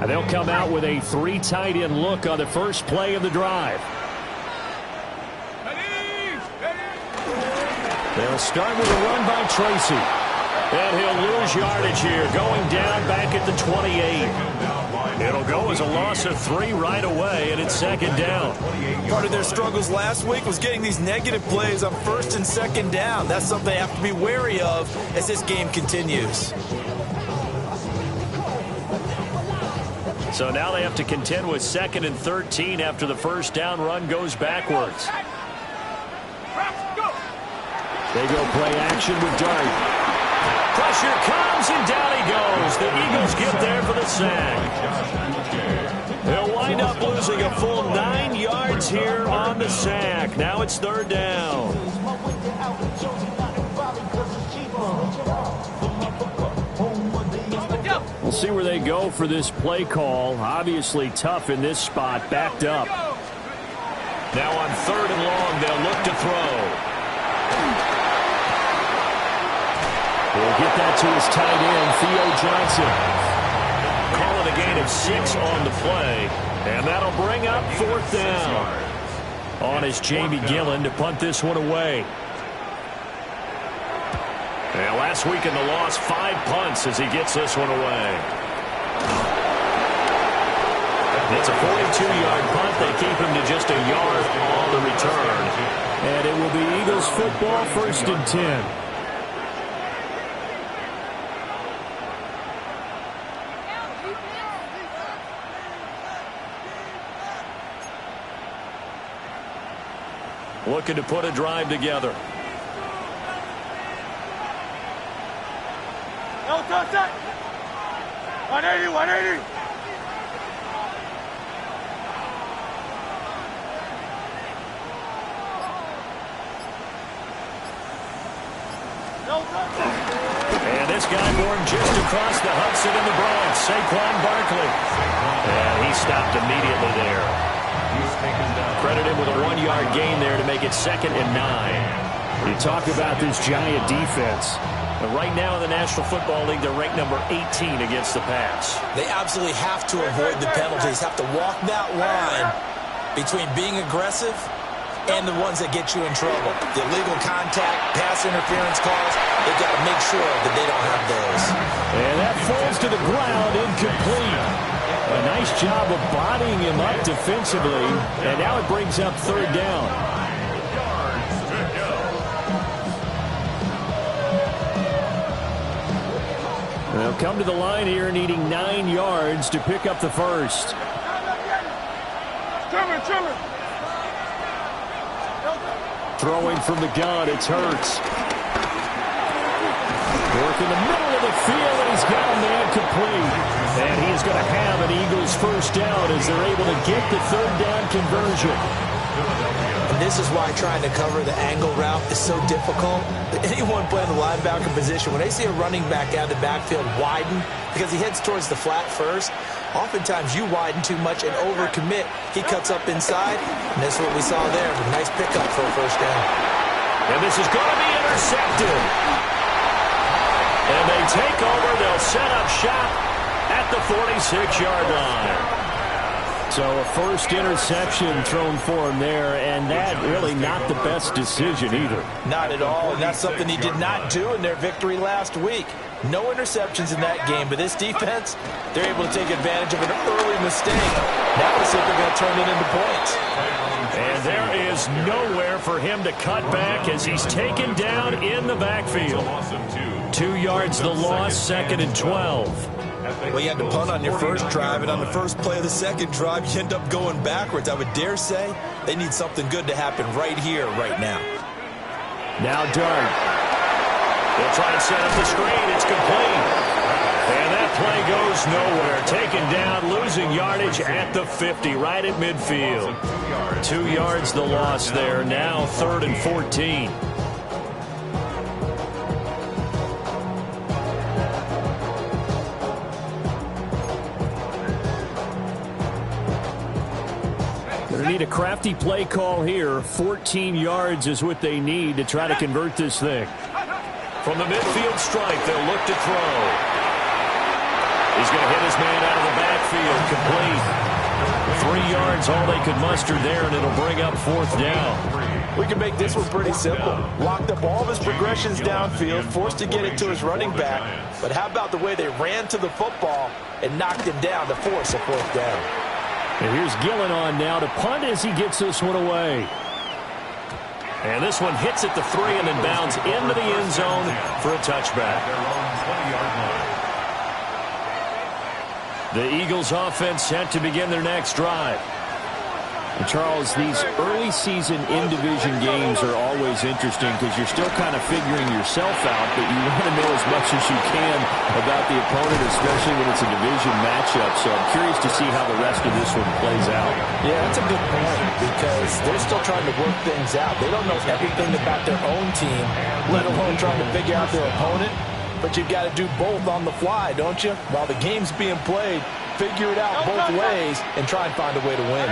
And they'll come out with a 3 tight end look on the first play of the drive. They'll start with a run by Tracy. And he'll lose yardage here, going down back at the 28. It'll go as a loss of 3 right away, and it's second down. Part of their struggles last week was getting these negative plays on first and second down. That's something they have to be wary of as this game continues. So now they have to contend with 2nd and 13 after the first down run goes backwards. They go play action with Dart. Pressure comes, and down he goes. The Eagles get there for the sack. They'll wind up losing a full 9 yards here on the sack. Now it's 3rd down. We'll see where they go for this play call. Obviously tough in this spot, backed up. Now on 3rd and long, they'll look to throw. He'll get that to his tight end, Theo Johnson. Call it a gain of 6 on the play. And that'll bring up 4th down. On is Jamie Gillen to punt this one away. And last week in the loss, 5 punts as he gets this one away. It's a 42-yard punt. They keep him to just a yard on the return. And it will be Eagles football, 1st and 10. Looking to put a drive together. No, touch it. 180, 180. And this guy born just across the Hudson in the Bronx, Saquon Barkley. And he stopped immediately there. Credit him with a 1-yard gain there to make it 2nd and 9. You talk about this giant defense. And right now in the National Football League, they're ranked number 18 against the pass. They absolutely have to avoid the penalties, have to walk that line between being aggressive and the ones that get you in trouble. The illegal contact, pass interference calls, they've got to make sure that they don't have those. And that falls to the ground, incomplete. A nice job of bodying him up defensively, and now it brings up 3rd down. They'll come to the line here needing 9 yards to pick up the first. Throwing from the gun, it's Hurts. Work in the middle of the field, and he's got a man complete. And he's going to have an Eagles first down as they're able to get the 3rd down conversion. And this is why trying to cover the angle route is so difficult. Anyone playing the linebacker position, when they see a running back out of the backfield widen because he heads towards the flat first, oftentimes you widen too much and overcommit. He cuts up inside, and that's what we saw there. A nice pickup for a first down. And this is going to be intercepted. And they take over. They'll set up shop at the 46-yard line. So a first interception thrown for him there, and that really not the best decision either. Not at all, and that's something he did not do in their victory last week. No interceptions in that game, but this defense, they're able to take advantage of an early mistake. Now let's see if they're going to turn it into points. And there is nowhere for him to cut back as he's taken down in the backfield. 2 yards the loss, 2nd and 12. Well, you had to punt on your first drive, and on the first play of the second drive, you end up going backwards. I would dare say they need something good to happen right here, right now. Now Dart. They'll try and set up the screen. It's complete. And that play goes nowhere. Taken down, losing yardage at the 50, right at midfield. 2 yards the loss there. Now 3rd and 14. They need a crafty play call here. 14 yards is what they need to try to convert this thing. From the midfield stripe, they'll look to throw. He's going to hit his man out of the backfield. Complete. 3 yards, all they could muster there, and it'll bring up 4th down. We can make this one pretty simple. Locked up all of his progressions downfield, forced to get it to his running back. But how about the way they ran to the football and knocked him down to force a 4th down? And here's Gillen on now to punt as he gets this one away. And this one hits at the 3 and then bounds into the end zone for a touchback. The Eagles offense set to begin their next drive. And Charles, these early season in-division games are always interesting because you're still kind of figuring yourself out, but you want to know as much as you can about the opponent, especially when it's a division matchup. So I'm curious to see how the rest of this one plays out. Yeah, that's a good point because they're still trying to work things out. They don't know everything about their own team, let alone trying to figure out their opponent. But you've got to do both on the fly, don't you? While the game's being played, figure it out both ways and try and find a way to win.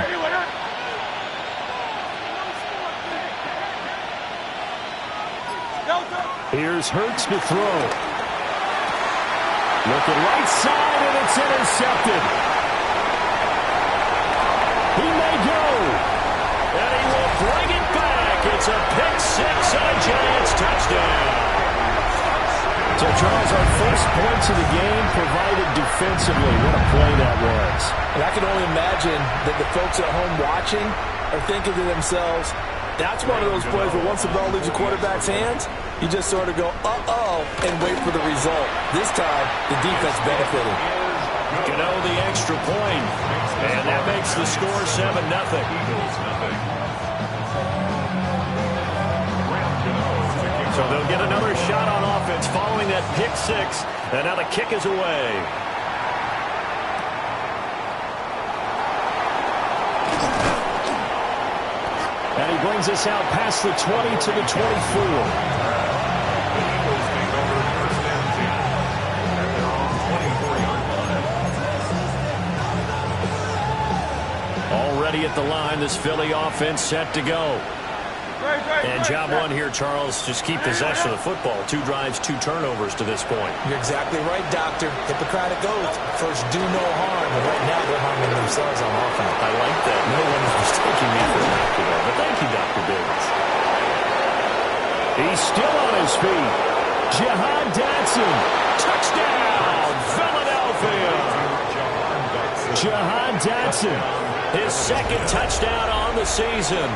Here's Hurts to throw. Looking right side, and it's intercepted. He may go. And he will bring it back. It's a pick-6 and a Giants touchdown. So, Charles, our first points of the game provided defensively. What a play that was. And I can only imagine that the folks at home watching are thinking to themselves, that's one of those plays where once the ball leaves the quarterback's hands, you just sort of go, uh-oh, and wait for the result. This time, the defense benefited. Gano the extra point, and that makes the score 7-0. So they'll get another shot on offense following that pick-6, and now the kick is away. And he brings us out past the 20 to the 24. Already at the line, this Philly offense set to go. And job one here, Charles, just keep possession of the football. 2 drives, 2 turnovers to this point. You're exactly right, Doctor. Hippocratic oath. First, do no harm. And right now, they're harming themselves on offense. I like that. No one is mistaking me for a doctor, though. But thank you, Dr. Davis. He's still on his feet. Jahan Dotson. Touchdown, Philadelphia. Jahan Dotson. His 2nd touchdown on the season.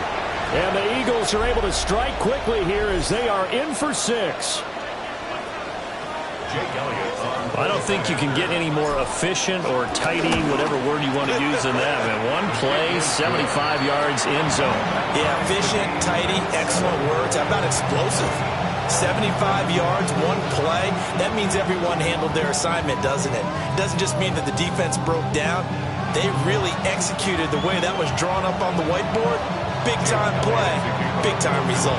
And the Eagles are able to strike quickly here as they are in for 6. I don't think you can get any more efficient or tidy, whatever word you want to use in that. Man, one play, 75 yards in zone. Yeah, efficient, tidy, excellent words. How about explosive? 75 yards, one play. That means everyone handled their assignment, doesn't it? It doesn't just mean that the defense broke down. They really executed the way that was drawn up on the whiteboard. Big-time play, big-time result.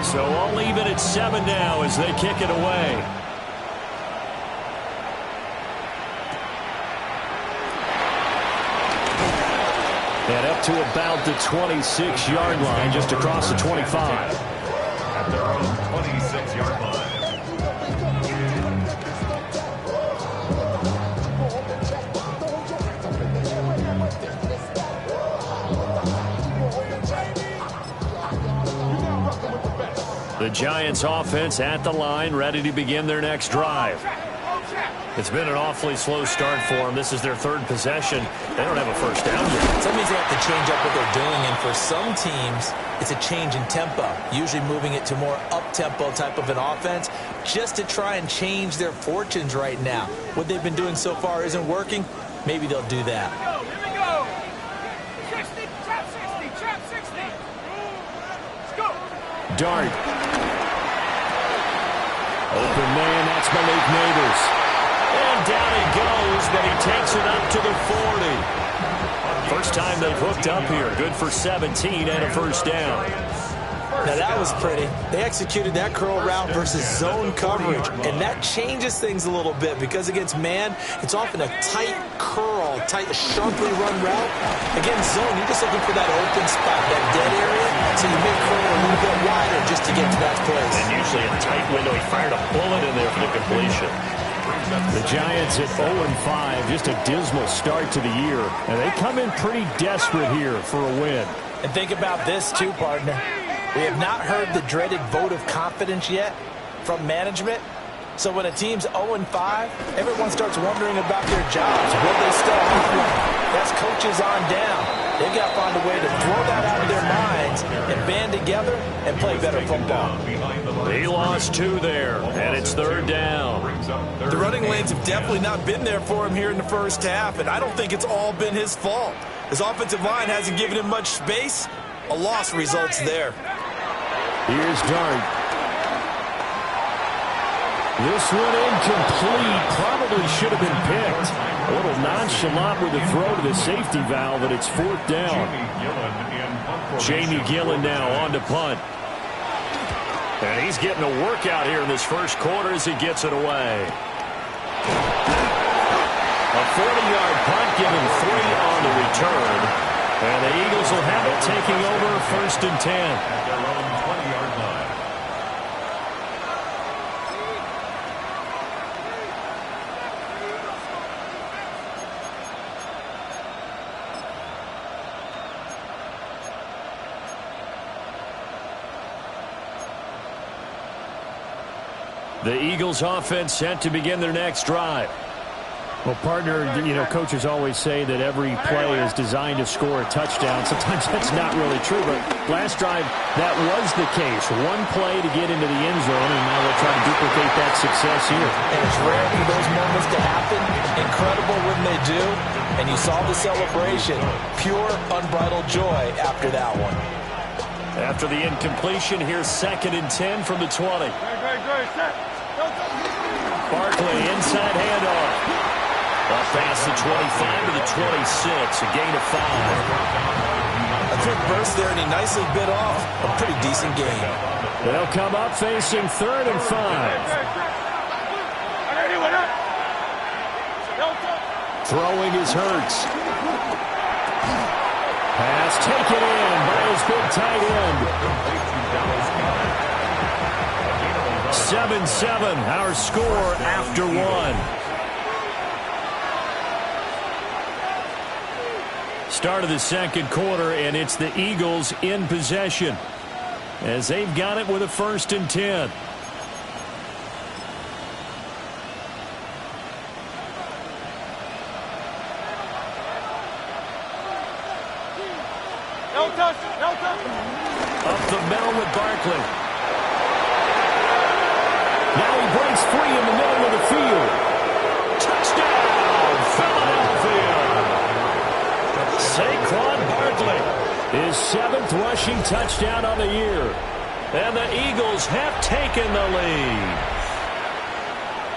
So all even at 7 now as they kick it away. And up to about the 26-yard line, just across the 25. At their own 26-yard line. The Giants offense at the line, ready to begin their next drive. It's been an awfully slow start for them. This is their 3rd possession. They don't have a first down yet. So that means they have to change up what they're doing, and for some teams, it's a change in tempo, usually moving it to more up-tempo type of an offense just to try and change their fortunes right now. What they've been doing so far isn't working. Maybe they'll do that. Here we go. 60, trap 60. Let's go. Dart. Open man, that's Malik Neighbors. And down he goes, but he takes it up to the 40. First time they've hooked up here. Good for 17 and a first down. Now that was pretty. They executed that curl route versus zone coverage, and that changes things a little bit because against man, it's often a tight curl, tight, sharply run route. Against zone, you're just looking for that open spot, that dead area, so you may curl a little bit wider just to get to that place. And usually a tight window. He fired a bullet in there for the completion. The Giants at 0-5, just a dismal start to the year. And they come in pretty desperate here for a win. And think about this too, partner. We have not heard the dreaded vote of confidence yet from management. So when a team's 0-5, everyone starts wondering about their jobs. Will they still have one? That's coaches on down. They've got to find a way to throw that out of their minds and band together and play better football. He lost 2 there, and it's 3rd down. The running lanes have definitely not been there for him here in the first half, and I don't think it's all been his fault. His offensive line hasn't given him much space. A loss results there. Here's Dart. This one incomplete. Probably should have been picked. A little nonchalant with the throw to the safety valve, but it's 4th down. Jamie Gillen now on to punt. And he's getting a workout here in this first quarter as he gets it away. A 40-yard punt, giving 3 on the return. And the Eagles will have it, taking over 1st and 10. At their own 20-yard line. The Eagles offense set to begin their next drive. Well, partner, you know, coaches always say that every play is designed to score a touchdown. Sometimes that's not really true, but last drive, that was the case. One play to get into the end zone, and now they'll try to duplicate that success here. And it's rare for those moments to happen. Incredible when they do. And you saw the celebration. Pure, unbridled joy after that one. After the incompletion, here's 2nd and 10 from the 20. Barkley, inside handoff. Off past the 25 to the 26, a gain of 5. A quick burst there, and he nicely bit off a pretty decent gain. They'll come up facing 3rd and 5. Throwing is Hurts. Pass taken in by his big tight end. 7-7, our score after 1. Start of the second quarter, and it's the Eagles in possession as they've got it with a 1st and 10. Up the middle with Barkley. Now he breaks free in the middle of the field. Touchdown, Philadelphia! Saquon Barkley, his 7th rushing touchdown on the year. And the Eagles have taken the lead.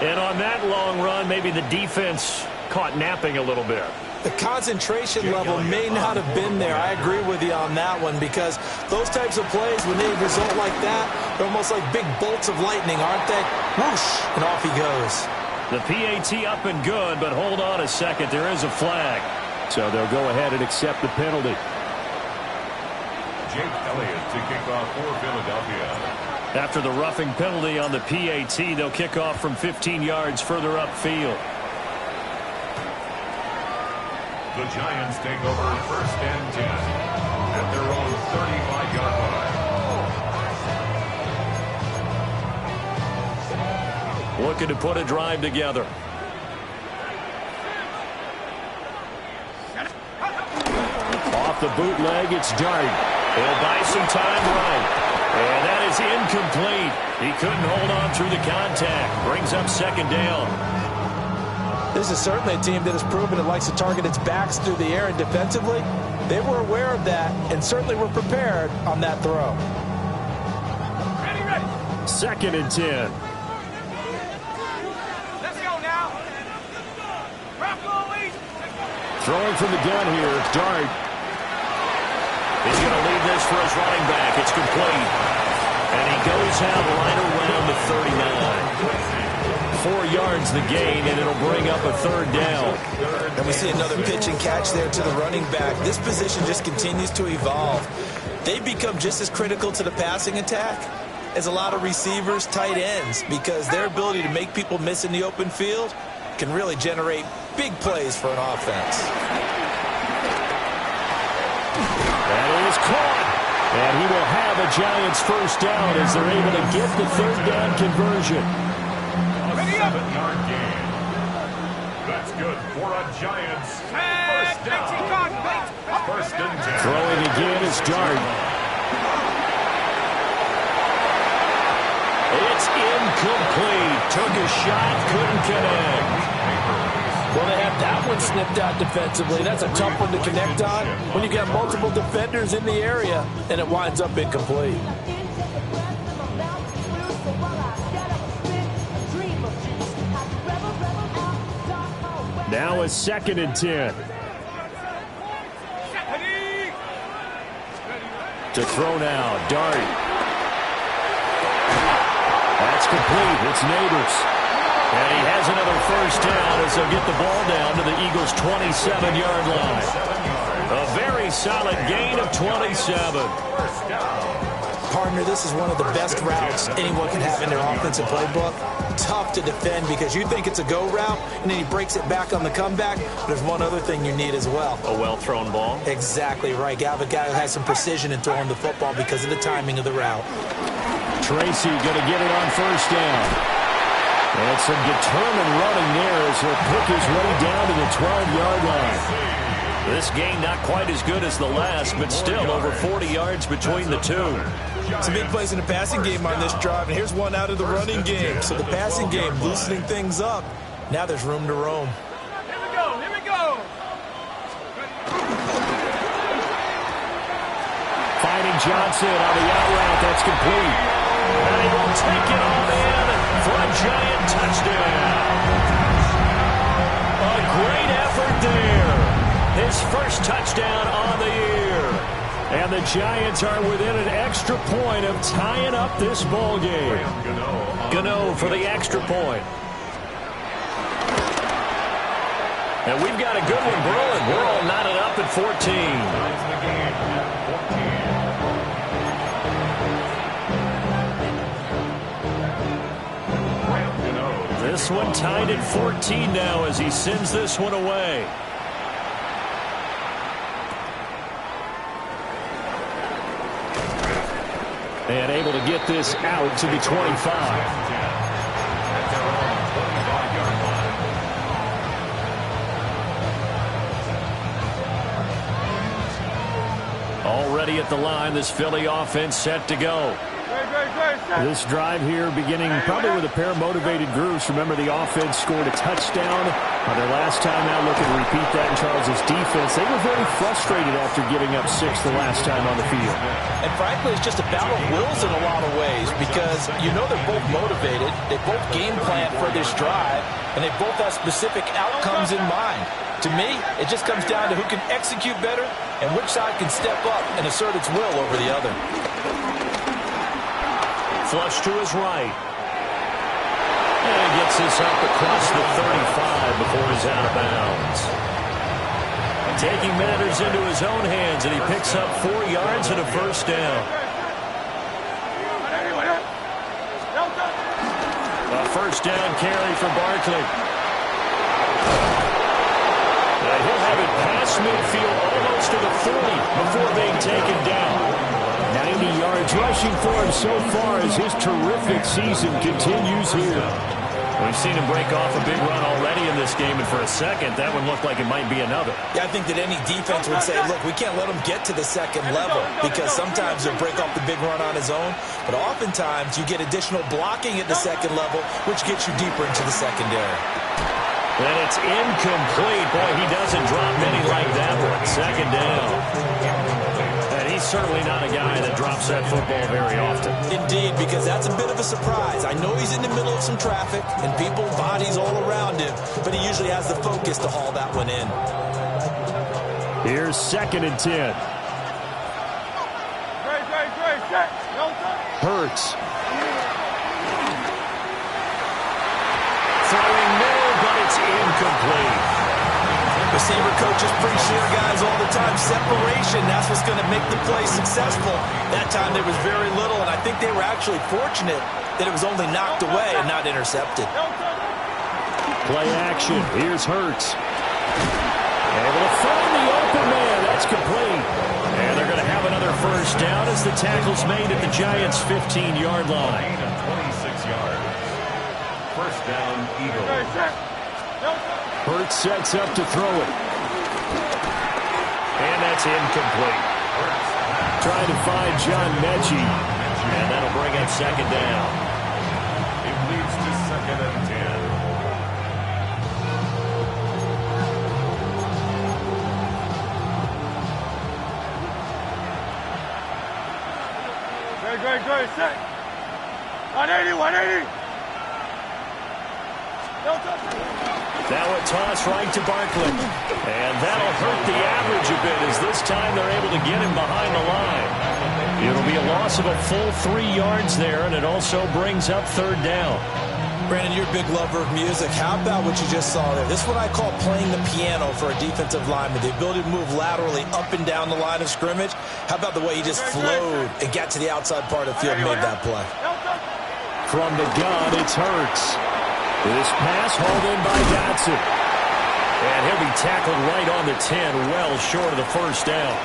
And on that long run, maybe the defense caught napping a little bit. The concentration level may not have been there. I agree with you on that one, because those types of plays, when they result like that, they're almost like big bolts of lightning, aren't they? Whoosh, and off he goes. The PAT up and good, but hold on a second. There is a flag. So they'll go ahead and accept the penalty. Jake Elliott to kick off for Philadelphia. After the roughing penalty on the PAT, they'll kick off from 15 yards further upfield. The Giants take over 1st and 10 at their own 35-yard line. Looking to put a drive together. Off the bootleg, it's Dart. He'll buy some time right. And that is incomplete. He couldn't hold on through the contact. Brings up 2nd down. This is certainly a team that has proven it likes to target its backs through the air, and defensively, they were aware of that and certainly were prepared on that throw. Ready. 2nd and 10. Let's go now. Throwing from the gun here, Dart. He's going to leave this for his running back. It's complete. And he goes out right around the 39. 4 yards the gain, and it'll bring up a 3rd down. And we see another pitch and catch there to the running back. This position just continues to evolve. They become just as critical to the passing attack is a lot of receivers, tight ends, because their ability to make people miss in the open field can really generate big plays for an offense. That is caught. And he will have a Giants first down as they're able to get the third down conversion. A 7-yard gain. That's good for a Giants first down. First and 10. Throwing again is Dart. It's incomplete. Took a shot, couldn't connect. Well, they have that one snipped out defensively. That's a tough one to connect on when you got multiple defenders in the area, and it winds up incomplete. Now a 2nd and 10. To throw now, Dart. That's complete. It's Neighbors. And he has another first down as they'll get the ball down to the Eagles' 27-yard line. A very solid gain of 27. Partner, this is one of the best routes anyone can have in their offensive playbook. Tough to defend because you think it's a go route, and then he breaks it back on the comeback. But there's one other thing you need as well. A well-thrown ball? Exactly right. You have a guy who has some precision in throwing the football because of the timing of the route. Tracy going to get it on first down. And some determined running there as he'll pick his way down to the 12-yard line. This game not quite as good as the last, but still over 40 yards between the two. Some big plays in the passing game on this drive, and here's one out of the running game. So the passing game loosening things up. Now there's room to roam. Here we go, here we go. Finding Johnson on the out route, that's complete. And he will take it all in for a Giant touchdown. A great effort there. His first touchdown on the year. And the Giants are within an extra point of tying up this ball game. Gano for the extra point. And we've got a good one brewing. We're all knotted up at 14. This one tied at 14 now as he sends this one away. And able to get this out to the 25. Already at the line, this Philly offense set to go. This drive here beginning probably with a pair of motivated groups. Remember, the offense scored a touchdown on their last time out. Looking to repeat that in Charles' defense. They were very frustrated after giving up 6 the last time on the field. And frankly, it's just a battle of wills in a lot of ways because you know they're both motivated. They both game plan for this drive, and they both have specific outcomes in mind. To me, it just comes down to who can execute better and which side can step up and assert its will over the other. Flush to his right. And he gets this up across the 35 before he's out of bounds. Taking matters into his own hands, and he picks up 4 yards and a first down. A first down carry for Barkley. He'll have it past midfield almost to the 40 before being taken down. 90 yards rushing for him so far as his terrific season continues here. We've seen him break off a big run already in this game, and for a second, that one looked like it might be another. Yeah, I think that any defense would say, look, we can't let him get to the second level because sometimes he'll break off the big run on his own, but oftentimes you get additional blocking at the second level, which gets you deeper into the secondary. And it's incomplete. Boy, he doesn't drop many like that one. Second down. And he's certainly not a guy that drops that football very often. Indeed, because that's a bit of a surprise. I know he's in the middle of some traffic and people, bodies all around him, but he usually has the focus to haul that one in. Here's 2nd and 10. Hurts. Throwing middle, but it's incomplete. Receiver coaches preach here, guys, all the time. Separation, that's what's going to make the play successful. That time there was very little, and I think they were actually fortunate that it was only knocked away and not intercepted. Play action. Here's Hurts. Able to find the open man. That's complete. And they're going to have another first down as the tackle's made at the Giants' 15-yard line. 26 yards. First down, Eagles. Hurts sets up to throw it. And that's incomplete. Trying to find John Mechie. And that'll bring up second down. It leads to 2nd and 10. Great, set. 180, 180. Now a toss right to Barkley. And that'll hurt the average a bit as this time they're able to get him behind the line. It'll be a loss of a full 3 yards there, and it also brings up third down. Brandon, you're a big lover of music. How about what you just saw there? This is what I call playing the piano for a defensive lineman. The ability to move laterally up and down the line of scrimmage. How about the way he just flowed and got to the outside part of the field and made that play? From the gun, it's Hurts. This pass hauled in by Dotson. And he'll be tackled right on the 10, well short of the first down.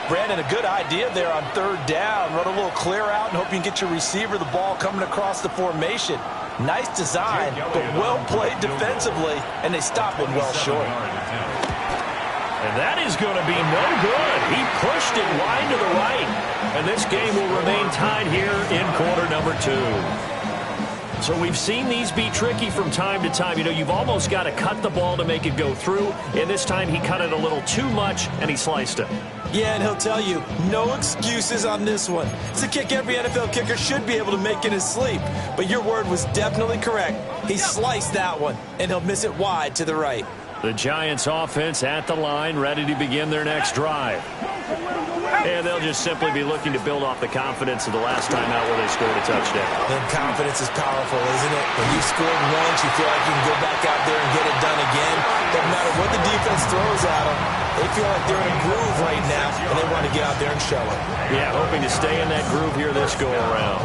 Brandon, a good idea there on third down. Run a little clear out and hope you can get your receiver the ball coming across the formation. Nice design, but well played defensively, and they stop him well short. And that is going to be no good. He pushed it wide to the right. And this game will remain tied here in quarter number 2. So we've seen these be tricky from time to time. You know, you've almost got to cut the ball to make it go through. And this time he cut it a little too much, and he sliced it. Yeah, and he'll tell you, no excuses on this one. It's a kick every NFL kicker should be able to make in his sleep. But your word was definitely correct. He sliced that one, and he'll miss it wide to the right. The Giants offense at the line, ready to begin their next drive. And they'll just simply be looking to build off the confidence of the last time out where they scored a touchdown. And confidence is powerful, isn't it? When you scored once, you feel like you can go back out there and get it done again. Doesn't matter what the defense throws at them. They feel like they're in a groove right now, and they want to get out there and show it. Yeah, hoping to stay in that groove here this go-around.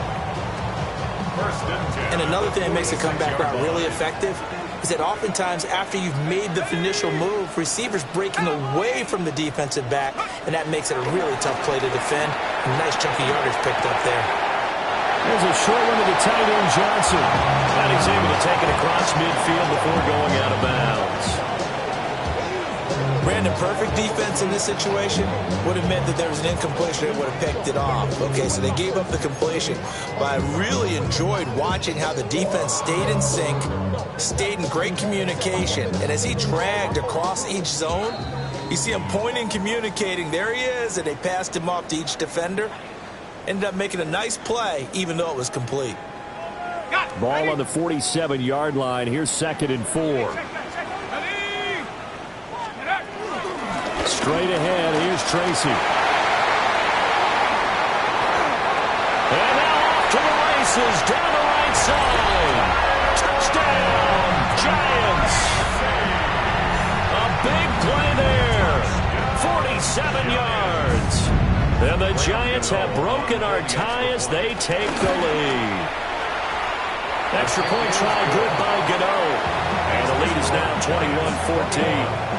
And another thing that makes a comeback route really effective is that oftentimes after you've made the initial move, receivers breaking away from the defensive back, and that makes it a really tough play to defend. A nice chunk of yardage picked up there. There's a short one to the tight end, Johnson. And he's able to take it across midfield before going out of bounds. Brandon, perfect defense in this situation would have meant that there was an incompletion and would have picked it off. Okay, so they gave up the completion. But I really enjoyed watching how the defense stayed in sync, stayed in great communication. And as he dragged across each zone, you see him pointing, communicating. There he is, and they passed him off to each defender. Ended up making a nice play, even though it was complete. Ball on the 47-yard line. Here's 2nd and 4. Straight ahead, here's Tracy. And now off to the races, down the right side. Touchdown, Giants. A big play there. 47 yards. And the Giants have broken our tie as they take the lead. Extra point try good by Gano. And the lead is now 21-14.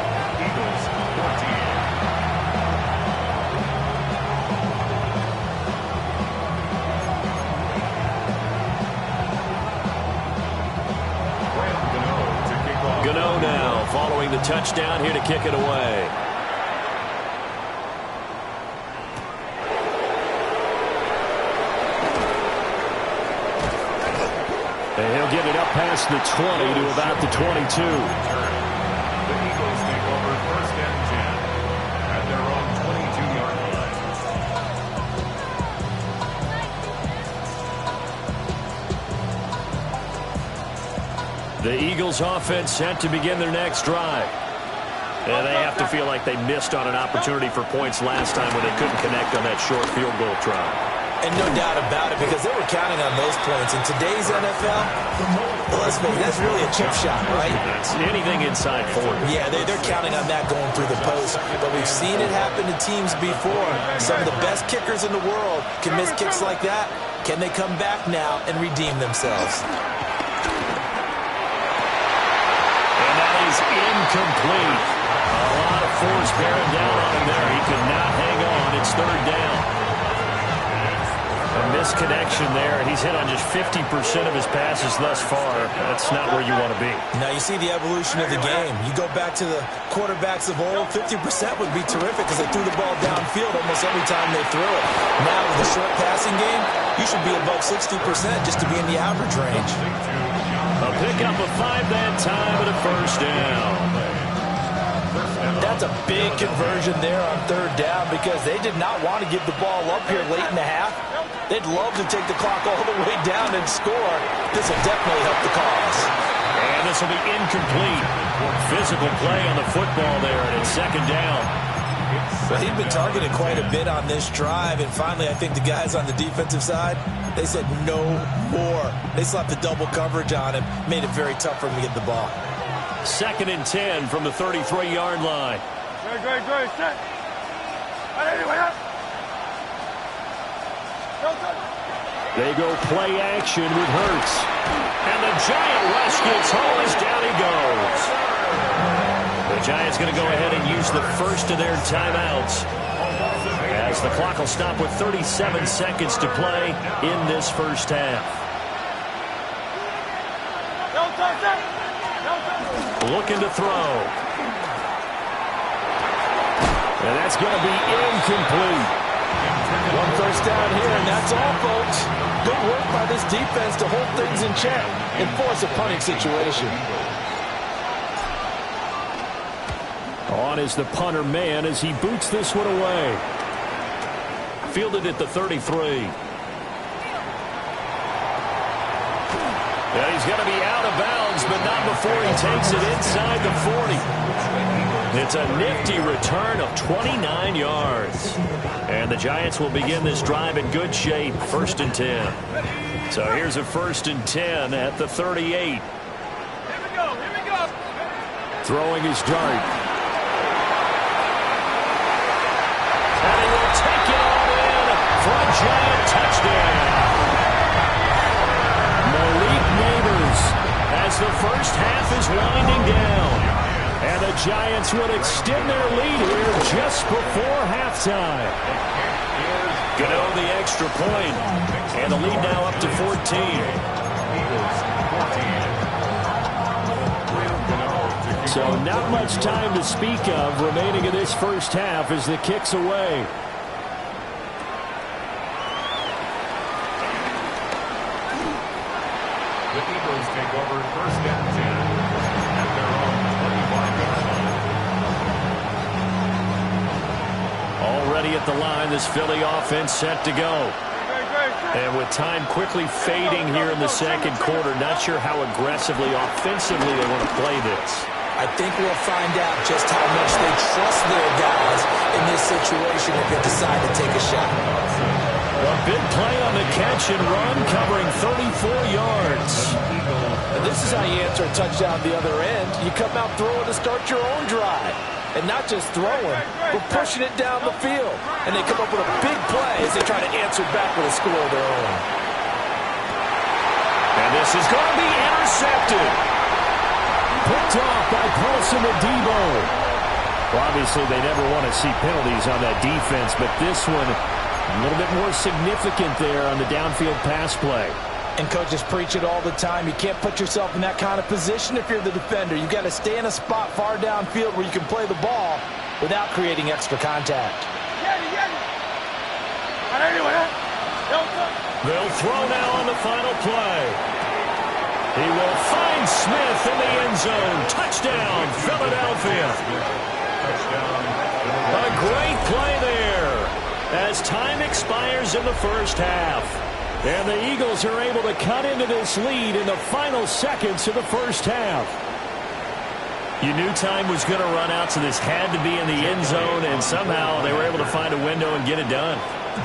Gano now following the touchdown here to kick it away. And he'll get it up past the 20 to about the 22. The Eagles take over 1st and 10 at their own 22-yard line. The Eagles offense set to begin their next drive. And they have to feel like they missed on an opportunity for points last time when they couldn't connect on that short field goal try. And no doubt about it, because they were counting on those points. In today's NFL, let's face it, that's really a chip shot, right? It's anything inside 40. Yeah, they're counting on that going through the post. But we've seen it happen to teams before. Some of the best kickers in the world can miss kicks like that. Can they come back now and redeem themselves? And that is incomplete. A lot of force bearing down on him there. He could not hang on. It's third down. A misconnection there. He's hit on just 50% of his passes thus far. That's not where you want to be. Now you see the evolution of the game. You go back to the quarterbacks of old, 50% would be terrific because they threw the ball downfield almost every time they threw it. Now with the short passing game, you should be above 60% just to be in the average range. A pickup of 5 that time and a first down. That's a big conversion there on third down because they did not want to give the ball up here late in the half. They'd love to take the clock all the way down and score. This will definitely help the cause. And this will be incomplete. Physical play on the football there, and it's second down. Well, he'd been targeted quite a bit on this drive, and finally I think the guys on the defensive side, they said no more. They slapped the double coverage on him, made it very tough for him to get the ball. Second and 10 from the 33-yard line. Good, set. They go play action with Hurts. And the Giant rush gets home as down he goes. The Giants going to go ahead and use the first of their timeouts, as the clock will stop with 37 seconds to play in this first half. Looking to throw. And that's going to be incomplete. One first down here, and that's all, folks. Good work by this defense to hold things in check and force a punting situation. On is the punter man as he boots this one away. Fielded at the 33. And he's going to be out of bounds, but not before he takes it inside the 40. It's a nifty return of 29 yards. And the Giants will begin this drive in good shape, first and 10. So here's a first and 10 at the 38. Here we go. Throwing his dart. And he will take it all in for a Giant touchdown. Malik Neighbors as the first half is winding down. And the Giants will extend their lead here just before halftime. Gano the extra point. And the lead now up to 14. So not much time to speak of remaining in this first half as the kick's away. The Eagles take over first and 10 at their own 25-yard line. Already at the line, this Philly offense set to go. And with time quickly fading here in the second quarter, not sure how aggressively, offensively they want to play this. I think we'll find out just how much they trust their guys in this situation if they decide to take a shot. A big play on the catch and run, covering 34 yards. And this is how you answer a touchdown the other end. You come out throwing to start your own drive. And not just throwing, but pushing it down the field. And they come up with a big play as they try to answer back with a score of their own. And this is going to be intercepted. Picked off by Paulson Adebo. Well, obviously, they never want to see penalties on that defense, but this one a little bit more significant there on the downfield pass play. And coaches preach it all the time. You can't put yourself in that kind of position if you're the defender. You've got to stay in a spot far downfield where you can play the ball without creating extra contact. They'll throw now on the final play. He will find Smith in the end zone. Touchdown, Philadelphia. A great play there as time expires in the first half. And the Eagles are able to cut into this lead in the final seconds of the first half. You knew time was going to run out, so this had to be in the end zone, and somehow they were able to find a window and get it done.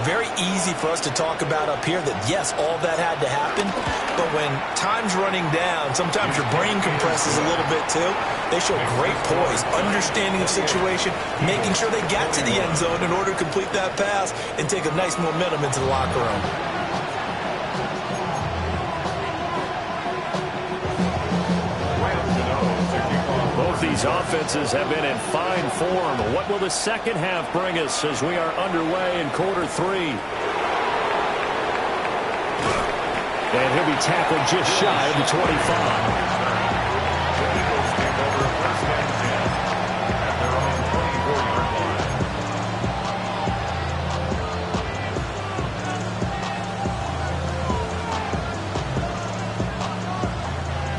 very easy for us to talk about up here that, yes, all that had to happen. But when time's running down, sometimes your brain compresses a little bit too. They show great poise, understanding of situation, making sure they got to the end zone in order to complete that pass and take a nice momentum into the locker room. Both these offenses have been in fine form. What will the second half bring us as we are underway in quarter 3? And he'll be tackled just shy of the 25.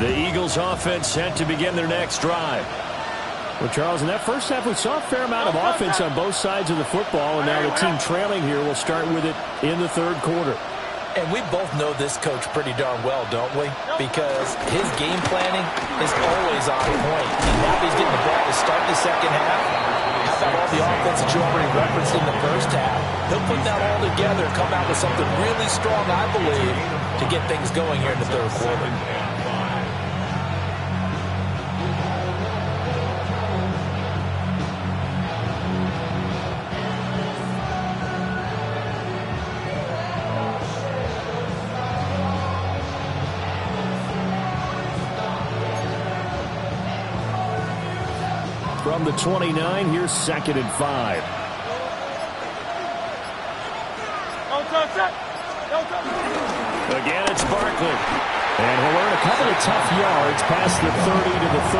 The Eagles offense set to begin their next drive. Well, Charles, in that first half, we saw a fair amount of offense on both sides of the football, and now the team trailing here will start with it in the third quarter. And we both know this coach pretty darn well, don't we? Because his game planning is always on point. And now he's getting the ball to start the second half. How about all the offense that you already referenced in the first half? He'll put that all together and come out with something really strong, I believe, to get things going here in the third quarter. From the 29, here's 2nd and 5. Again, it's Barkley. And he'll earn a couple of tough yards past the 30 to the 31.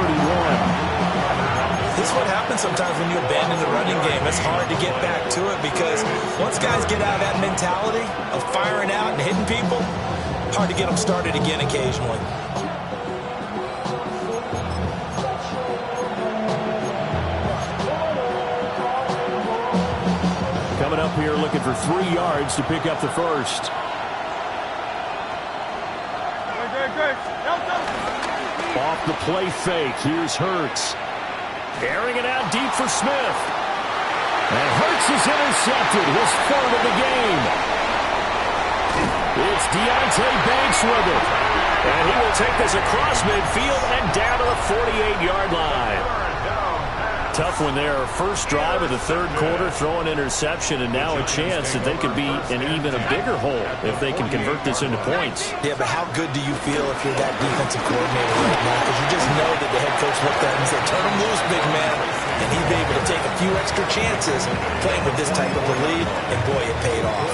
This is what happens sometimes when you abandon the running game. It's hard to get back to it because once guys get out of that mentality of firing out and hitting people, hard to get them started again occasionally. Coming up here looking for 3 yards to pick up the first. Off the play fake, here's Hurts. Airing it out deep for Smith. And Hurts is intercepted, his 3rd of the game. It's Deontay Banks with it. And he will take this across midfield and down to the 48-yard line. Tough one there. First drive of the third quarter, throw an interception, and now a chance that they could be in even a bigger hole if they can convert this into points. Yeah, but how good do you feel if you're that defensive coordinator right now? Because you just know that the head coach looked at him and said, turn him loose, big man. And he'd be able to take a few extra chances playing with this type of a lead, and boy, it paid off.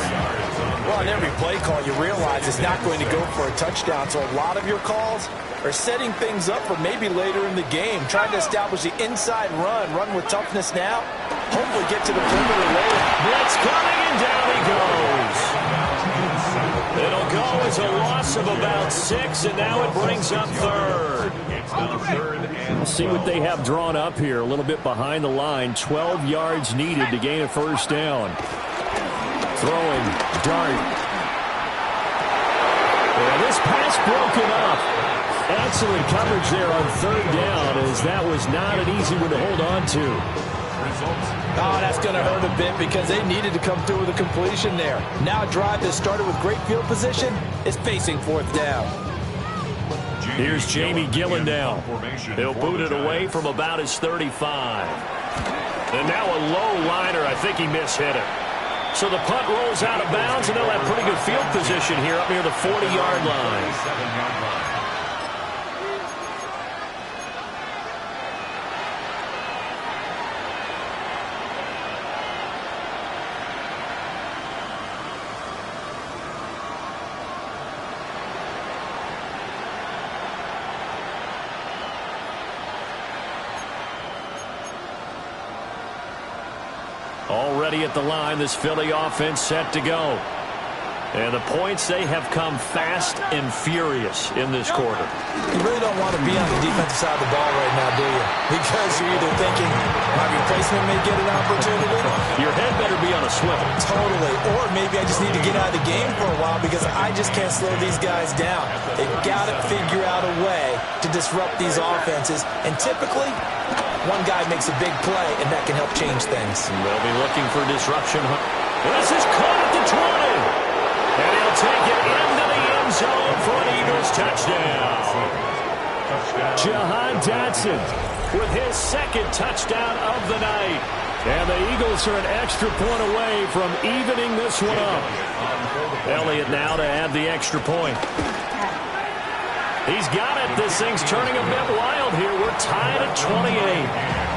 Well, on every play call, you realize it's not going to go for a touchdown, so a lot of your calls are setting things up for maybe later in the game, trying to establish the inside run with toughness now, hopefully get to the perimeter later. Blitz coming, and down he goes. It'll go as a loss of about 6, and now it brings up 3rd. We'll see what they have drawn up here. A little bit behind the line. 12 yards needed to gain a first down. Throwing, dart. And this pass broken up. Excellent coverage there on 3rd down, as that was not an easy one to hold on to. Oh, that's going to hurt a bit because they needed to come through with a completion there. Now a drive that started with great field position is facing 4th down. Here's Jamie Gillen now. He'll boot it away from about his 35. And now a low liner. I think he mishit it. So the punt rolls out of bounds, and they'll have pretty good field position here up near the 40-yard line. Already at the line, this Philly offense set to go. And the points, they have come fast and furious in this quarter. You really don't want to be on the defensive side of the ball right now, do you? Because you're either thinking, my replacement may get an opportunity. Your head better be on a swivel. Totally. Or maybe I just need to get out of the game for a while because I just can't slow these guys down. They've got to figure out a way to disrupt these offenses. And typically, one guy makes a big play, and that can help change things. They'll be looking for disruption. This is caught at 20. And he'll take it into the end zone for an Eagles touchdown. Jahan Dotson with his second touchdown of the night. And the Eagles are an extra point away from evening this one up. Elliott now to add the extra point. He's got it. This thing's turning a bit wild here. We're tied at 28.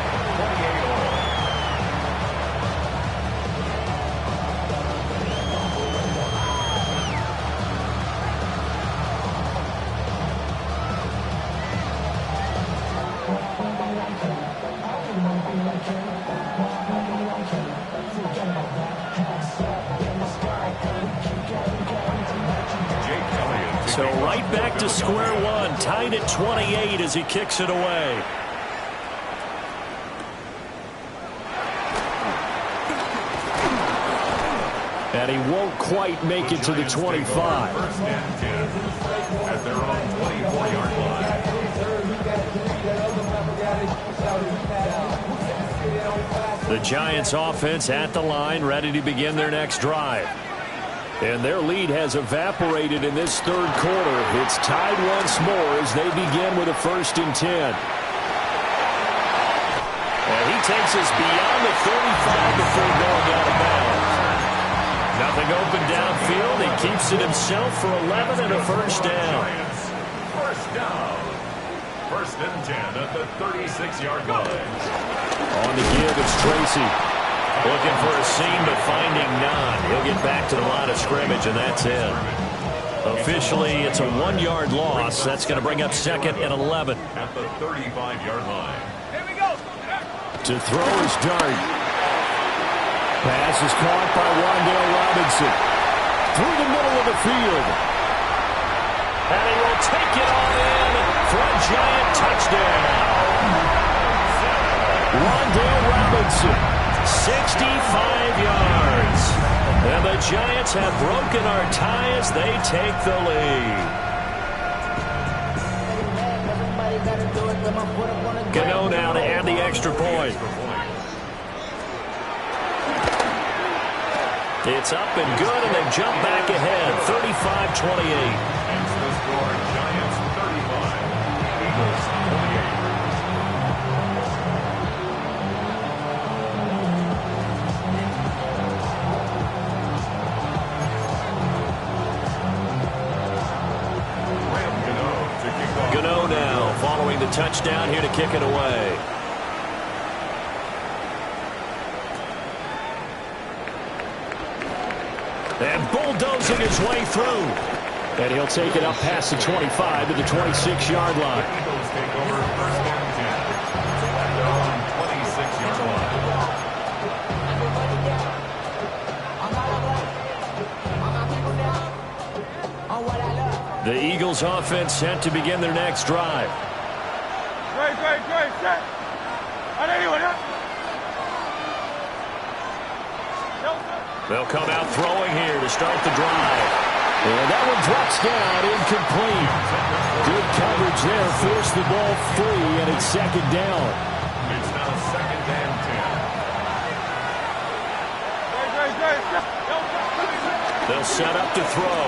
So right back to square one, tied at 28 as he kicks it away. And he won't quite make it to the 25. First and 10 at their own 24-yard line. The Giants offense at the line, ready to begin their next drive. And their lead has evaporated in this third quarter. It's tied once more as they begin with a 1st and 10. And he takes us beyond the 35 before going out of bounds. Nothing open downfield. He keeps it himself for 11 and a first down. First down. 1st and 10 at the 36-yard line. On the give, it's Tracy. Looking for a seam, but finding none. He'll get back to the line of scrimmage, and that's it. Officially, it's a 1-yard loss. That's going to bring up 2nd and 11. At the 35-yard line. Here we go. To throw is Dart. Pass is caught by Wandale Robinson. Through the middle of the field. And he will take it on in for a Giant touchdown. Wandale Robinson, 65 yards. And the Giants have broken our tie as they take the lead. Gano now to add the extra point. It's up and good, and they jump back ahead, 35-28. Hence the score, Giants 35, Eagles 28. Gano now following the touchdown here to kick it away. And bulldozing his way through. And he'll take it up past the 25 to the 26-yard line. Eagles take over 1st and 10 at their own 26-yard line. The Eagles offense set to begin their next drive. Great, set. They'll come out throwing here to start the drive. And that one drops down, incomplete. Good coverage there, forced the ball free, and it's 2nd down. It's now 2nd and 10. They'll set up to throw.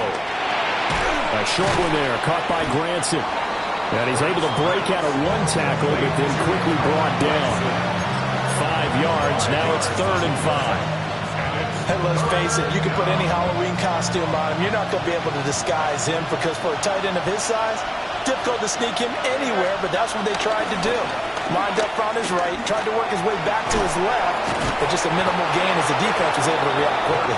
A short one there, caught by Granson. And he's able to break out of one tackle, but then quickly brought down. 5 yards, now it's 3rd and 5. And let's face it, you can put any Halloween costume on him. You're not going to be able to disguise him because for a tight end of his size, difficult to sneak him anywhere, but that's what they tried to do. Lined up on his right, tried to work his way back to his left, but just a minimal gain as the defense was able to react quickly.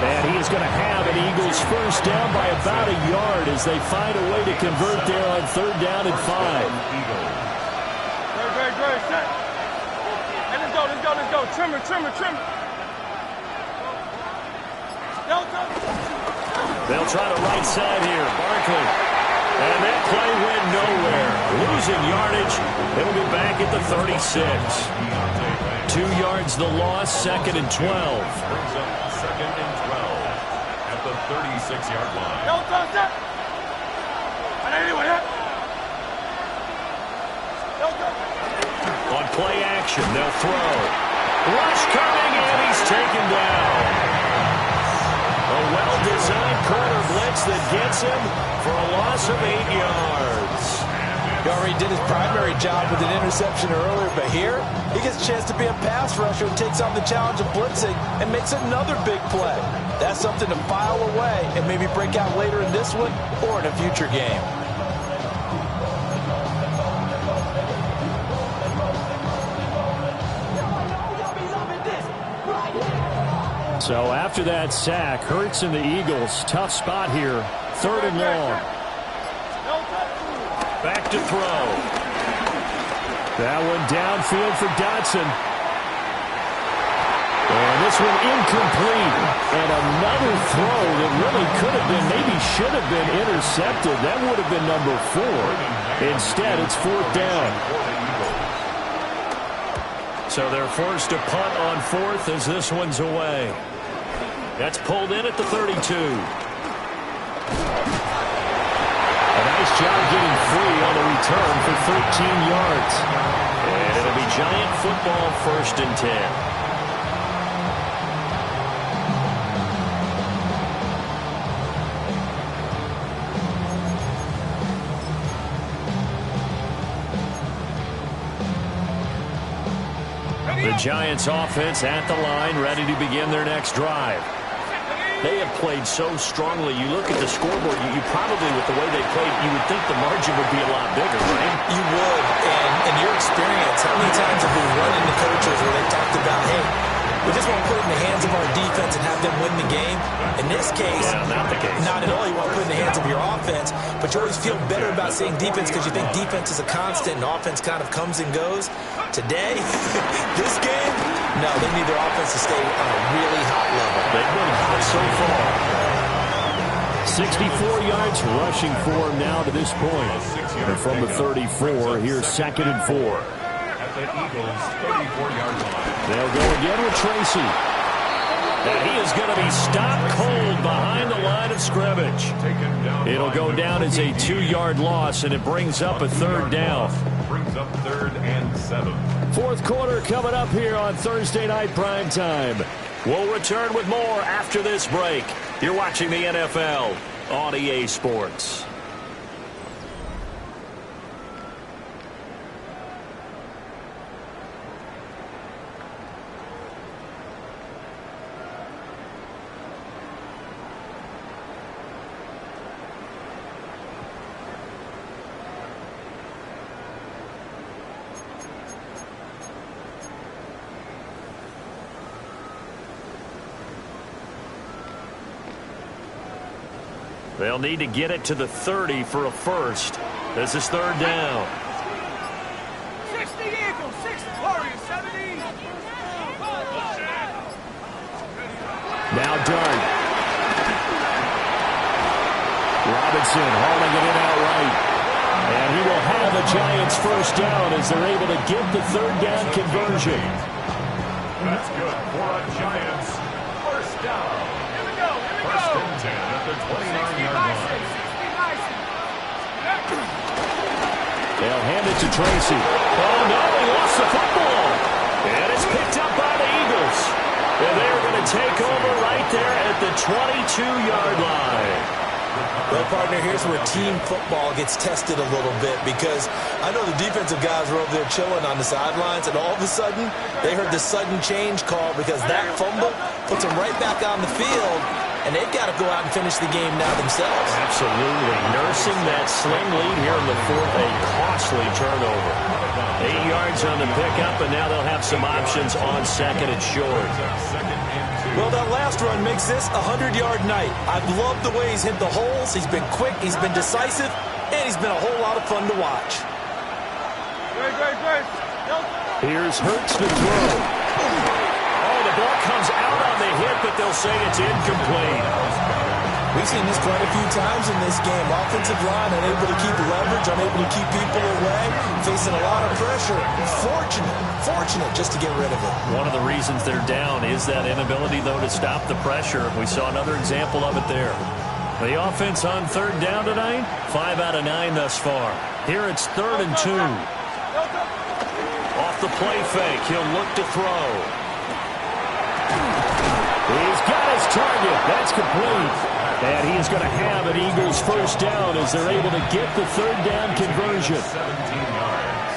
And he is going to have an Eagles first down by about a yard as they find a way to convert there on 3rd down and 5. Great, set. Hey, let's go. Trimmer. They'll try the right side here. Barkley. And that play went nowhere. Losing yardage. It'll be back at the 36. 2 yards the loss, 2nd and 12. Brings up 2nd and 12 at the 36-yard line. On play action, they'll throw. Rush coming, and he's taken down. well-designed corner blitz that gets him for a loss of 8 yards. He already did his primary job with an interception earlier, but here he gets a chance to be a pass rusher and takes on the challenge of blitzing and makes another big play. That's something to file away and maybe break out later in this one or in a future game. So after that sack, Hurts and the Eagles, tough spot here. 3rd and long. Back to throw. That one downfield for Dotson. And this one incomplete. And another throw that really could have been, maybe should have been intercepted. That would have been number 4. Instead, it's 4th down. So they're forced to punt on 4th as this one's away. That's pulled in at the 32. A nice job getting free on the return for 13 yards. And it'll be Giant football, 1st and 10. The Giants offense at the line, ready to begin their next drive. They have played so strongly. You look at the scoreboard, you probably, with the way they played, you would think the margin would be a lot bigger, right? You would, and in your experience, how many times have we run into coaches where they talked about, hey, we just want to put it in the hands of our defense and have them win the game? In this case, not the case. Not at all. You want to put it in the hands of your offense, but you always feel better about seeing defense because you think defense is a constant and offense kind of comes and goes. Today, this game, no, they need their offense to stay on a really hot level. They've been hot so far. 64 yards rushing for him now to this point. And from the 34, here's 2nd and 4. At the Eagles' 34-yard line. They'll go again with Tracy. And he is going to be stopped cold behind the line of scrimmage. It'll go down as a 2-yard loss, and it brings up a 3rd down. Brings up 3rd and 7. 4th quarter coming up here on Thursday Night Primetime. We'll return with more after this break. You're watching the NFL on EA Sports. They'll need to get it to the 30 for a first. This is 3rd down. 60 Eagles, 6 Warriors, 70. Now Dart. Robinson hauling it in outright. And he will have the Giants' 1st down as they're able to get the 3rd down conversion. That's good for a Giants 1st down. Here we go, here we go. 1st and 10 at the 29-yard line. They'll hand it to Tracy. Oh, no, he lost the football. And it's picked up by the Eagles. And they're going to take over right there at the 22-yard line. Well, partner, here's where team football gets tested a little bit because I know the defensive guys were over there chilling on the sidelines, and all of a sudden they heard the sudden change call because that fumble puts them right back on the field, and they've got to go out and finish the game now themselves. Absolutely. Nursing that slim lead here in the 4th, a costly turnover. 8 yards on the pickup, and now they'll have some options on 2nd and short. Well, that last run makes this a 100-yard night. I've loved the way he's hit the holes. He's been quick, he's been decisive, and he's been a whole lot of fun to watch. Great. Here's Hurts to throw. Oh, the ball comes out on the hit, but they'll say it's incomplete. We've seen this quite a few times in this game. Offensive line unable to keep leverage, unable to keep people away, facing a lot of pressure. Fortunate just to get rid of it. One of the reasons they're down is that inability, though, to stop the pressure. We saw another example of it there. The offense on 3rd down tonight, 5 out of 9 thus far. Here it's 3rd and 2. Off the play fake, he'll look to throw. He's got his target. That's complete. And he is going to have an Eagles first down as they're able to get the third down conversion. 17 yards.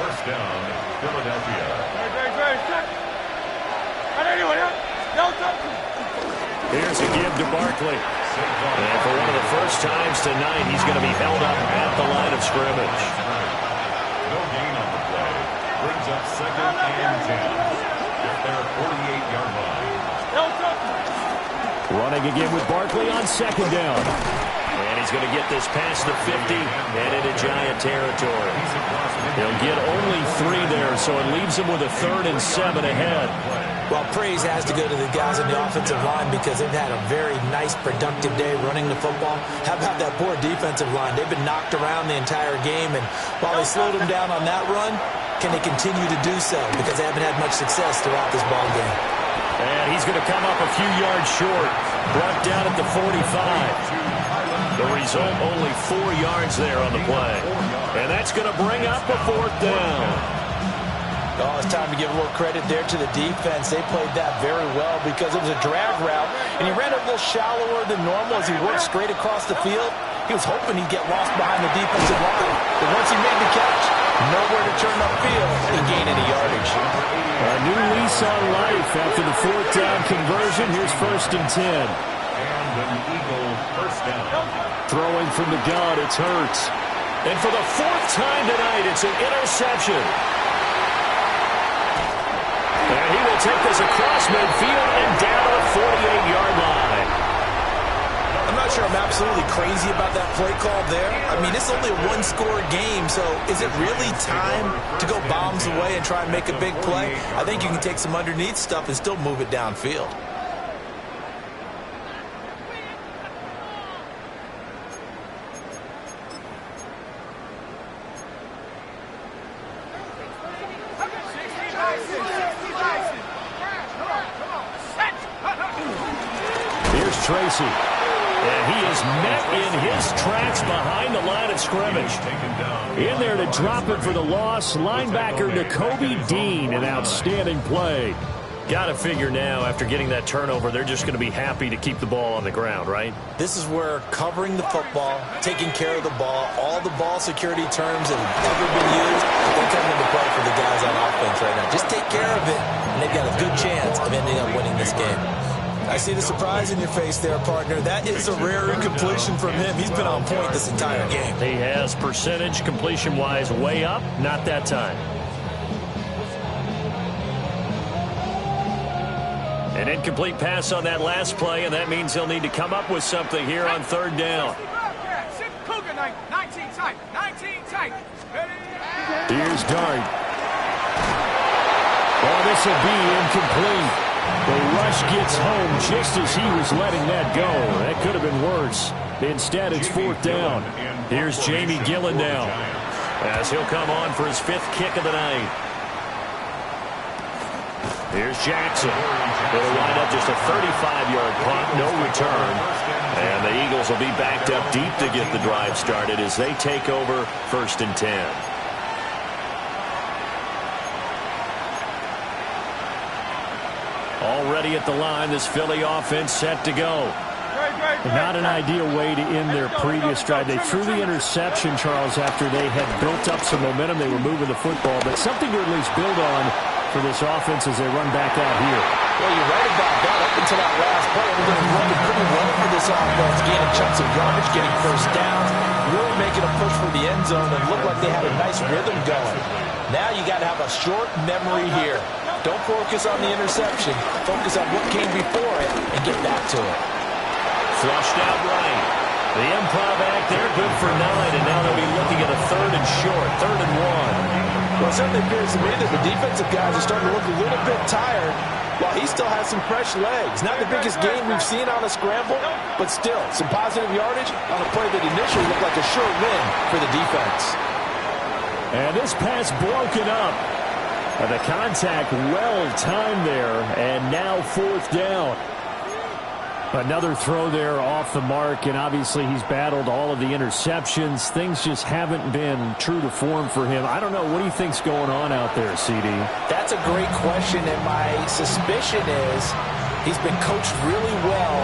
First down, Philadelphia. Here's a give to Barkley. And for one of the first times tonight, he's going to be held up at the line of scrimmage. No gain on the play. Brings up second and 10. At their 48-yard line. Running again with Barkley on second down. And he's going to get this past the 50 and into Giant territory. He'll get only 3 there, so it leaves him with a 3rd and 7 ahead. Well, praise has to go to the guys on the offensive line because they've had a very nice, productive day running the football. How about that poor defensive line? They've been knocked around the entire game, and while they slowed them down on that run, can they continue to do so? Because they haven't had much success throughout this ball game. And he's going to come up a few yards short. Brought down at the 45. The result, only 4 yards there on the play. And that's going to bring up a 4th down. Oh, it's time to give a little credit there to the defense. They played that very well because it was a drag route, and he ran it a little shallower than normal as he worked straight across the field. He was hoping he'd get lost behind the defensive line, but once he made the catch, nowhere to turn upfield and gain any yardage. A new lease on life after the 4th down conversion. Here's 1st and 10. And an Eagle first down. Throwing from the gun, it's Hurts. And for the 4th time tonight, it's an interception. And he will take this across midfield and down to the 48-yard line. I'm not sure I'm absolutely crazy about that play call there. I mean, it's only a 1-score game, so is it really time to go bombs away and try and make a big play? I think you can take some underneath stuff and still move it downfield. Here's Tracy. And he is met in his tracks behind the line of scrimmage. In there to drop it for the loss, linebacker Nakobe Dean, an outstanding play. Got to figure now, after getting that turnover, they're just going to be happy to keep the ball on the ground, right? This is where covering the football, taking care of the ball, all the ball security terms that have ever been used, they're coming into play for the guys on offense right now. Just take care of it, and they've got a good chance of ending up winning this game. I see the surprise in your face there, partner. That is a rare incompletion from him. He's been on point this entire game. He has percentage completion-wise way up, not that time. An incomplete pass on that last play, and that means he'll need to come up with something here on 3rd down. Here's Dart. Oh, this will be incomplete. The rush gets home just as he was letting that go. That could have been worse. Instead, it's 4th down. Here's Jamie Gillen now, as he'll come on for his 5th kick of the night. Here's Jackson. It'll wind up just a 35-yard punt, no return. And the Eagles will be backed up deep to get the drive started as they take over 1st and 10. Already at the line, this Philly offense set to go. Not an ideal way to end their previous drive. They threw the interception, Charles, after they had built up some momentum. They were moving the football, but something to at least build on for this offense as they run back out here. Well, you're right about that. Up until that last play, everything running pretty well for this offense, gaining chunks of yardage, getting first downs, really making a push for the end zone, and looked like they had a nice rhythm going. Now you got to have a short memory here. Don't focus on the interception. Focus on what came before it and get back to it. Flushed out right. The improv act there, good for 9, and now they'll be looking at a 3rd and short, 3rd and 1. Well, it certainly appears to me that the defensive guys are starting to look a little bit tired while he still has some fresh legs. Not the biggest game we've seen on a scramble, but still some positive yardage on a play that initially looked like a sure win for the defense. And this pass broken up. The contact well-timed there, and now 4th down. Another throw there off the mark, and obviously he's battled all of the interceptions. Things just haven't been true to form for him. I don't know. What do you think's going on out there, CD? That's a great question, and my suspicion is He's been coached really well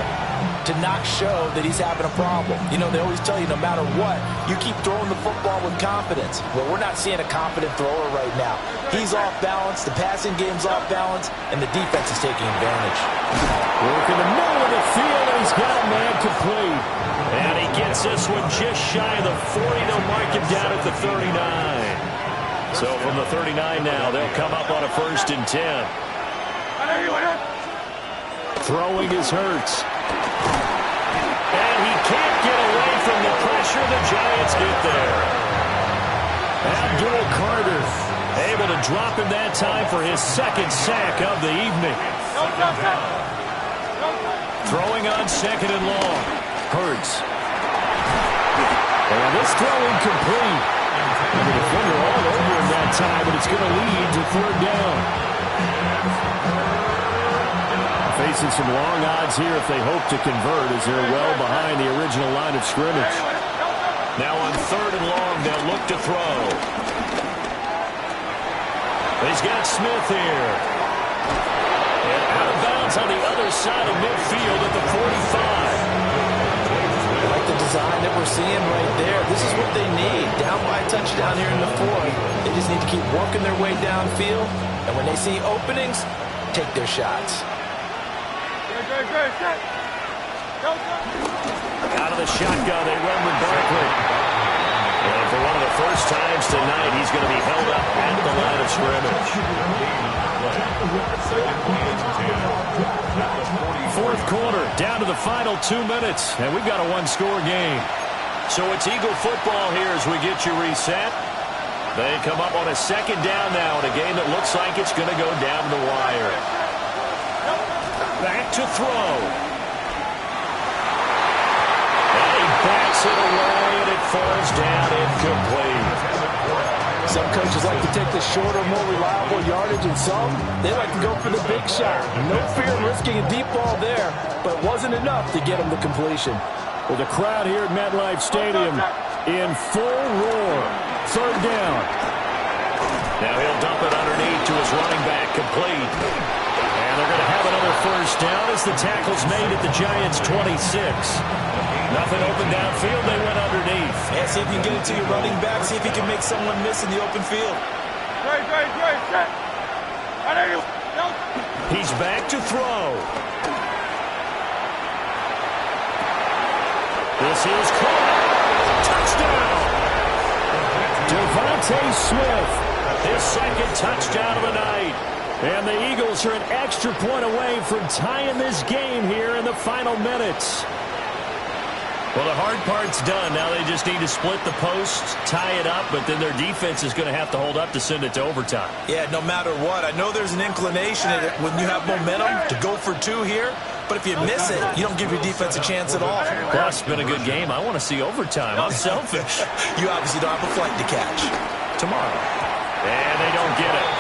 to not show that he's having a problem. You know, they always tell you no matter what, you keep throwing the football with confidence. Well, we're not seeing a confident thrower right now. He's off balance, the passing game's off balance, and the defense is taking advantage. Work in the middle of the field, and he's got a man complete. And he gets this one just shy of the 40. They'll mark him down at the 39. So from the 39 now, they'll come up on a 1st and 10. Throwing is Hurts. And he can't get away from the pressure. The Giants get there. Abdul Carter Able to drop him that time for his 2nd sack of the evening. Throwing on 2nd and long. Hurts. And this throw incomplete. And the defender all over him that time, but it's going to lead to 3rd down. Facing some long odds here if they hope to convert, as they're well behind the original line of scrimmage. Now on 3rd and long, they'll look to throw. He's got Smith here. And out of bounds on the other side of midfield at the 45. I like the design that we're seeing right there. This is what they need. Down by a touchdown here in the 4th. They just need to keep working their way downfield. And when they see openings, take their shots. Out of the shotgun, they run with Barkley. And for one of the first times tonight, he's going to be held up at the line of scrimmage. 4th quarter, down to the final 2 minutes, and we've got a 1-score game. So it's Eagle football here as we get you reset. They come up on a 2nd down now in a game that looks like it's going to go down the wire. Back to throw. And he backs it away, and it falls down incomplete. Some coaches like to take the shorter, more reliable yardage, and some, they like to go for the big shot. No fear of risking a deep ball there, but it wasn't enough to get him the completion. Well, the crowd here at MetLife Stadium in full roar. 3rd down. Now he'll dump it underneath to his running back, complete. And they're going to have another 1st down as the tackle's made at the Giants' 26. Nothing open downfield. They went underneath. Yeah, see if you can get it to your running back. See if you can make someone miss in the open field. He's back to throw. This is caught. Touchdown. Devontae Smith. His 2nd touchdown of the night. And the Eagles are an extra point away from tying this game here in the final minutes. Well, the hard part's done. Now they just need to split the posts, tie it up, but then their defense is going to have to hold up to send it to overtime. Yeah, no matter what. I know there's an inclination when you have momentum to go for 2 here, but if you miss it, you don't give your defense a chance at all. Plus, it's been a good game. I want to see overtime. I'm selfish. You obviously don't have a flight to catch. Tomorrow. And they don't get it.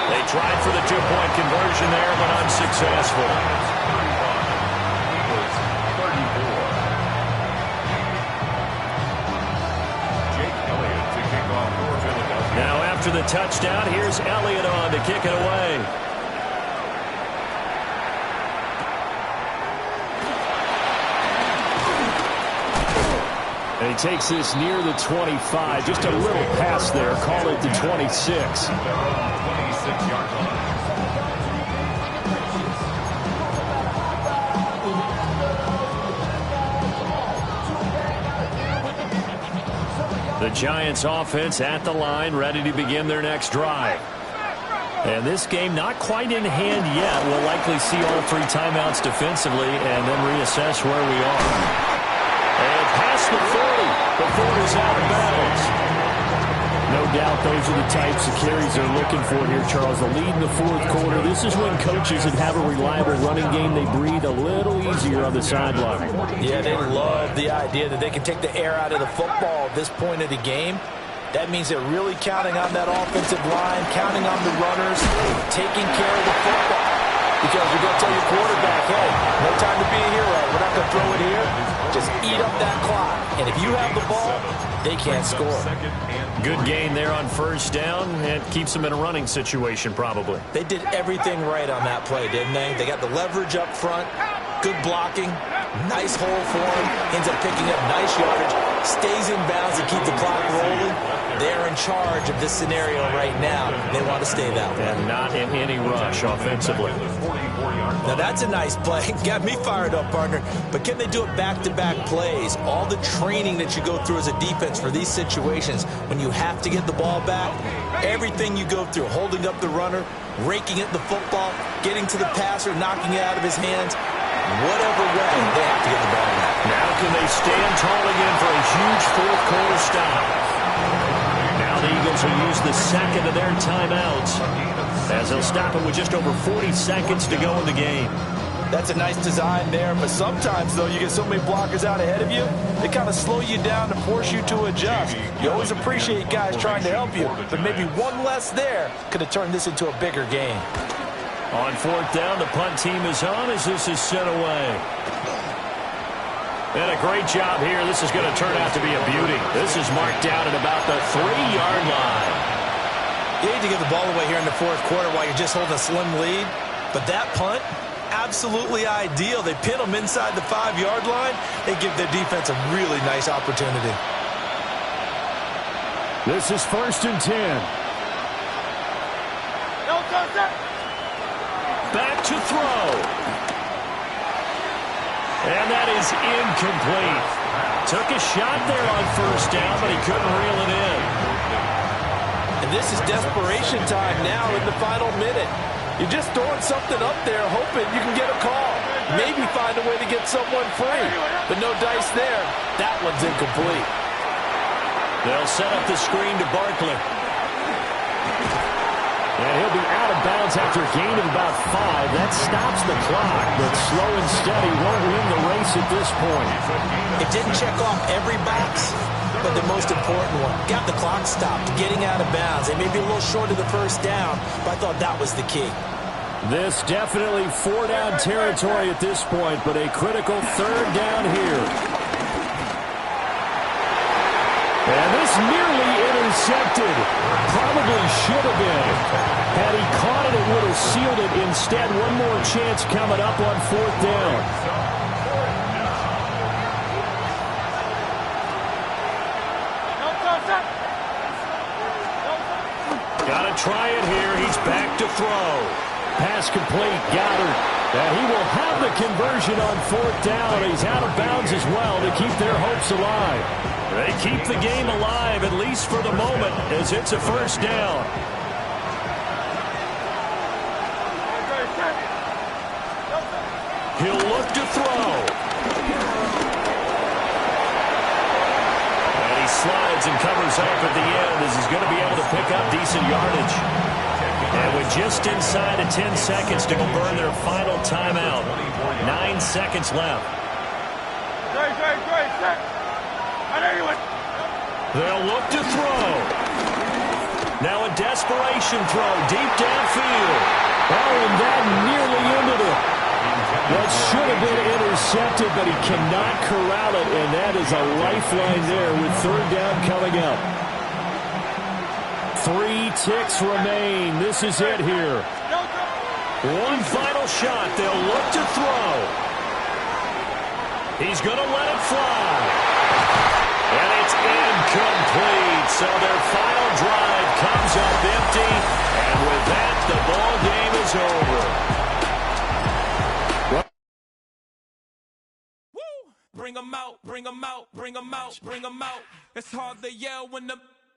They tried for the 2-point conversion there, but unsuccessful. Now after the touchdown, here's Elliott on to kick it away. And he takes this near the 25. Just a little pass there. Call it the 26. The Giants offense at the line, ready to begin their next drive. And this game not quite in hand yet. We'll likely see all 3 timeouts defensively and then reassess where we are. And past the 40 before it's out of bounds. No doubt those are the types of carries they're looking for here, Charles. The lead in the 4th quarter. This is when coaches that have a reliable running game, they breathe a little easier on the sideline. Yeah, they love the idea that they can take the air out of the football at this point of the game. That means they're really counting on that offensive line, counting on the runners, taking care of the football. Because you're going to tell your quarterback, hey, no time to be a hero. We're not going to throw it here. Just eat up that clock. And if you have the ball, they can't score. Good gain there on first down. It keeps them in a running situation probably. They did everything right on that play, didn't they? They got the leverage up front, good blocking, nice hole for him, ends up picking up nice yardage, stays in bounds and keep the clock rolling. They're in charge of this scenario right now. They want to stay that way. And not in any rush offensively. Now that's a nice play. Got me fired up, partner. But can they do it back-to-back plays? All the training that you go through as a defense for these situations, when you have to get the ball back, everything you go through, holding up the runner, raking at the football, getting to the passer, knocking it out of his hands, whatever way, they have to get the ball back. Now can they stand tall again for a huge fourth quarter stop? Now the Eagles will use the second of their timeouts as they'll stop it with just over 40 seconds to go in the game. That's a nice design there, but sometimes, though, you get so many blockers out ahead of you, they kind of slow you down and force you to adjust. You always appreciate guys trying to help you, but maybe one less there could have turned this into a bigger game. On fourth down, the punt team is on as this is sent away. And a great job here. This is going to turn out to be a beauty. This is marked out at about the 3-yard line. You hate to give the ball away here in the fourth quarter while you're just holding a slim lead, but that punt, absolutely ideal. They pin them inside the 5-yard line. They give their defense a really nice opportunity. This is 1st and 10. Back to throw. And that is incomplete. Took a shot there on first down, but he couldn't reel it in. And this is desperation time now in the final minute. You're just throwing something up there, hoping you can get a call. Maybe find a way to get someone free. But no dice there. That one's incomplete. They'll set up the screen to Barkley. And he'll be out of bounds after a gain of about 5. That stops the clock, but slow and steady won't win the race at this point. It didn't check off every box, but the most important one. Got the clock stopped, getting out of bounds. They may be a little short of the first down, but I thought that was the key. This definitely 4-down territory at this point, but a critical 3rd down here. And this nearly intercepted. Probably should have been. Had he caught it, it would have sealed it. Instead, one more chance coming up on 4th down. Got to try it here. He's back to throw. Pass complete. Goddard. And he will have the conversion on 4th down. He's out of bounds as well to keep their hopes alive. They keep the game alive, at least for the moment, as it's a first down. He'll look to throw. And he slides and covers up at the end as he's going to be able to pick up decent yardage. And with just inside of 10 seconds to go burn their final timeout. 9 seconds left. They'll look to throw. Now a desperation throw deep downfield. Oh, and that nearly ended it. That should have been intercepted, but he cannot corral it, and that is a lifeline there with 3rd down coming up. 3 ticks remain. This is it here. One final shot. They'll look to throw. He's going to let it fly. And it's incomplete. So their final drive comes up empty. And with that, the ball game is over. Woo! Bring 'em out, bring 'em out, bring 'em out, bring 'em out. It's hard to yell when the